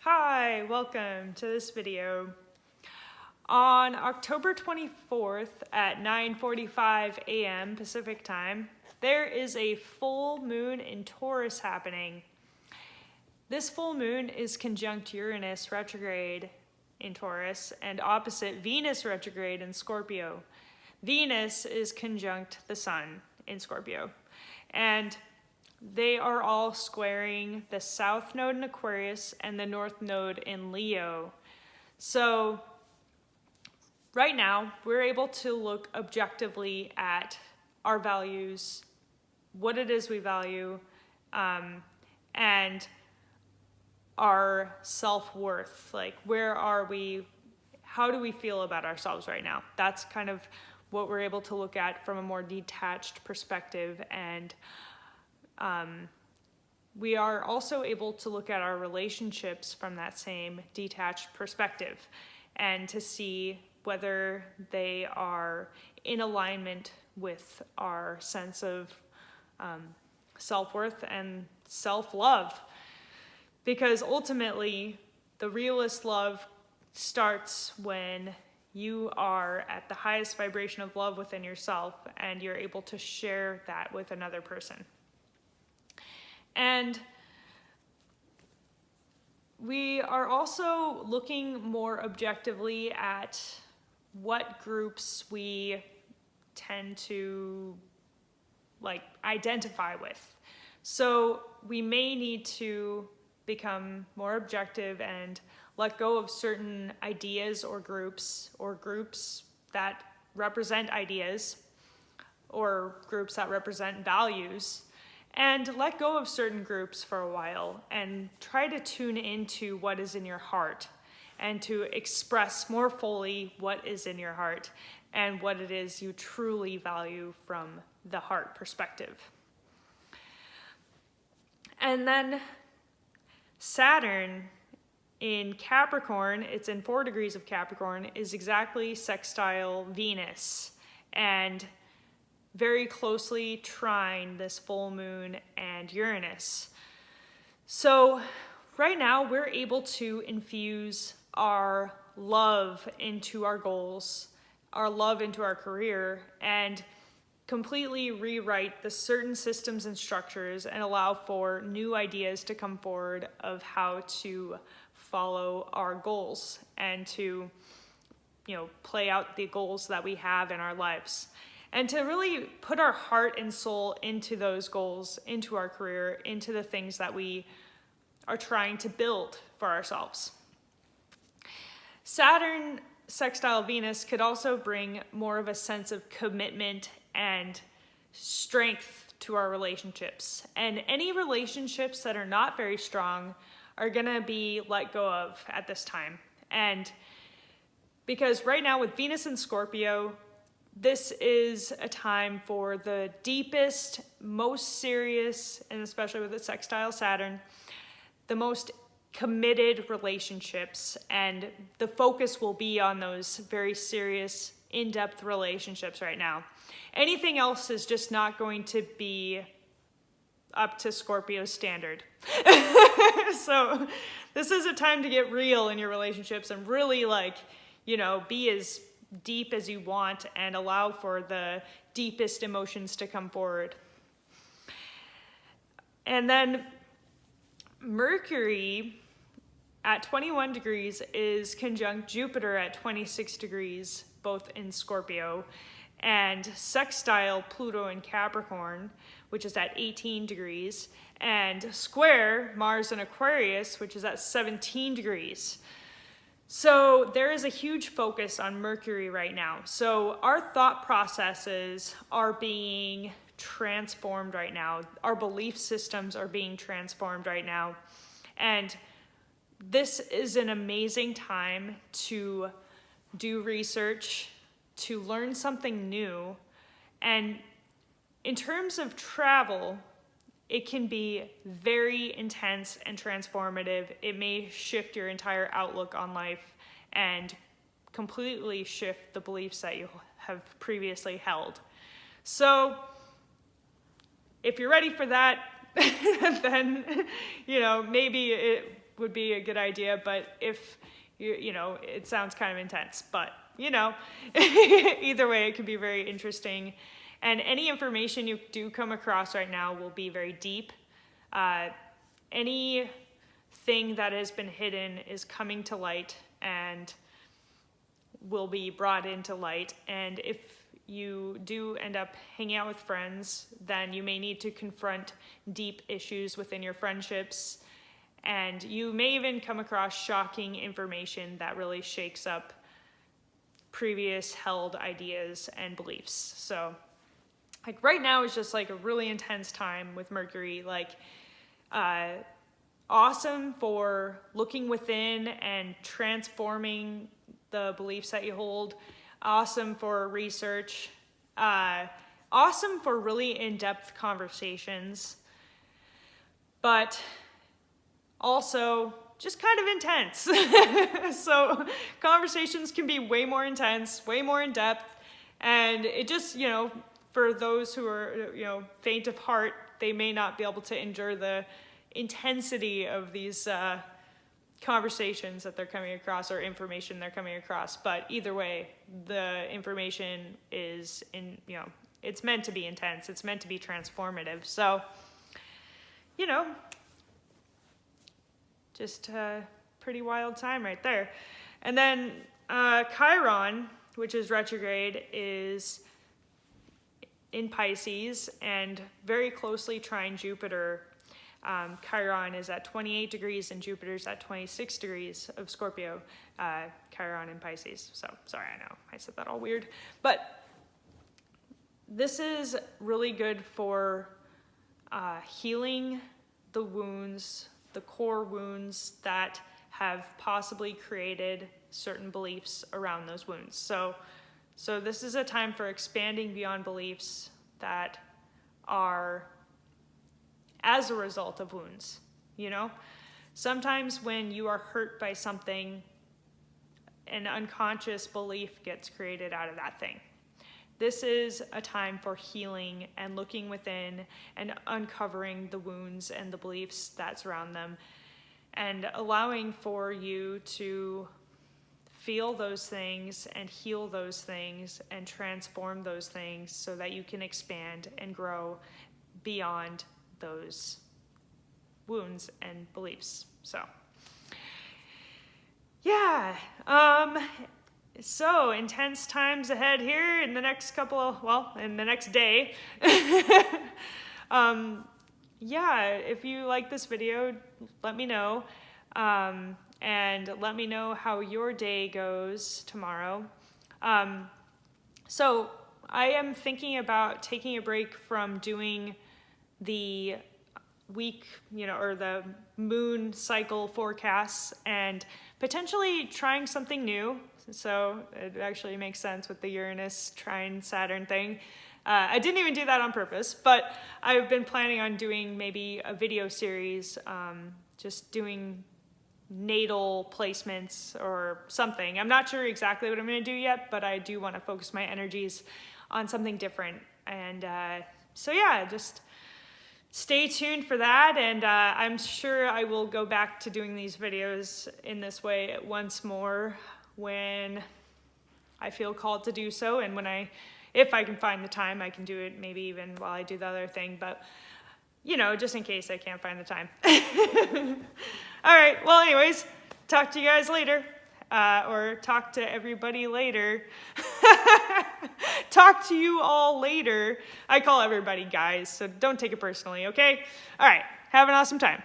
Hi, welcome to this video. On October 24th at 9:45 a.m. Pacific time, there is a full moon in Taurus happening. This full moon is conjunct Uranus retrograde in Taurus and opposite Venus retrograde in Scorpio. Venus is conjunct the Sun in Scorpio, and they are all squaring the south node in Aquarius and the north node in Leo. So right now, we're able to look objectively at our values, what it is we value, and our self-worth. Like, where are we? How do we feel about ourselves right now? That's kind of what we're able to look at from a more detached perspective. And we are also able to look at our relationships from that same detached perspective and to see whether they are in alignment with our sense of self-worth and self-love. Because ultimately, the realest love starts when you are at the highest vibration of love within yourself and you're able to share that with another person. And we are also looking more objectively at what groups we tend to identify with. So we may need to become more objective and let go of certain ideas or groups that represent ideas or groups that represent values, and let go of certain groups for a while and try to tune into what is in your heart and to express more fully what is in your heart and what it is you truly value from the heart perspective. And then Saturn in Capricorn, it's in 4 degrees of Capricorn, is exactly sextile Venus and very closely trine this full moon and Uranus. So right now we're able to infuse our love into our goals, our love into our career, and completely rewrite the certain systems and structures and allow for new ideas to come forward of how to follow our goals and to, play out the goals that we have in our lives. And to really put our heart and soul into those goals, into our career, into the things that we are trying to build for ourselves. Saturn sextile Venus could also bring more of a sense of commitment and strength to our relationships. And any relationships that are not very strong are gonna be let go of at this time. And because right now with Venus and Scorpio, this is a time for the deepest, most serious, and especially with the sextile Saturn, the most committed relationships. And the focus will be on those very serious, in-depth relationships right now. Anything else is just not going to be up to Scorpio's standard. So this is a time to get real in your relationships and really be as deep as you want and allow for the deepest emotions to come forward. And then Mercury at 21 degrees is conjunct Jupiter at 26 degrees, both in Scorpio, and sextile Pluto in Capricorn, which is at 18 degrees, and square Mars in Aquarius, which is at 17 degrees. So there is a huge focus on Mercury right now. So our thought processes are being transformed right now. Our belief systems are being transformed right now. And this is an amazing time to do research, to learn something new. And in terms of travel, it can be very intense and transformative. It may shift your entire outlook on life and completely shift the beliefs that you have previously held. So if you're ready for that, then, maybe would be a good idea, but if you know, it sounds kind of intense, but you know, either way, it could be very interesting. And any information you do come across right now will be very deep. Anything that has been hidden is coming to light and will be brought into light. And if you do end up hanging out with friends, then you may need to confront deep issues within your friendships. And you may even come across shocking information that really shakes up previous held ideas and beliefs. So like right now is just like a really intense time with Mercury, like awesome for looking within and transforming the beliefs that you hold, awesome for research, awesome for really in-depth conversations, but also just kind of intense. So conversations can be way more intense, way more in depth, and it just, you know, for those who are, you know, faint of heart, they may not be able to endure the intensity of these conversations that they're coming across or information they're coming across. But either way, the information is you know, it's meant to be intense. It's meant to be transformative. So, you know, just a pretty wild time right there. And then Chiron, which is retrograde, is in Pisces and very closely trine Jupiter. Chiron is at 28 degrees and Jupiter's at 26 degrees of Scorpio. Chiron in Pisces. So, sorry, I know I said that all weird. But this is really good for healing the wounds, the core wounds that have possibly created certain beliefs around those wounds. So this is a time for expanding beyond beliefs that are as a result of wounds, you know? Sometimes when you are hurt by something, an unconscious belief gets created out of that thing. This is a time for healing and looking within and uncovering the wounds and the beliefs that surround them and allowing for you to feel those things and heal those things and transform those things so that you can expand and grow beyond those wounds and beliefs. So, yeah. So intense times ahead here in the next in the next day. Yeah, if you like this video, let me know. And let me know how your day goes tomorrow. So I am thinking about taking a break from doing the week, you know, or the moon cycle forecasts and potentially trying something new. So it actually makes sense with the Uranus trine Saturn thing. I didn't even do that on purpose, but I've been planning on doing maybe a video series, just doing natal placements or something. I'm not sure exactly what I'm going to do yet, but I do want to focus my energies on something different. And so yeah, just stay tuned for that. And I'm sure I will go back to doing these videos in this way once more when I feel called to do so. And if I can find the time, I can do it maybe even while I do the other thing. But, you know, just in case I can't find the time. All right. Well, anyways, talk to you guys later. Or talk to everybody later. Talk to you all later. I call everybody guys, so don't take it personally, okay? All right. Have an awesome time.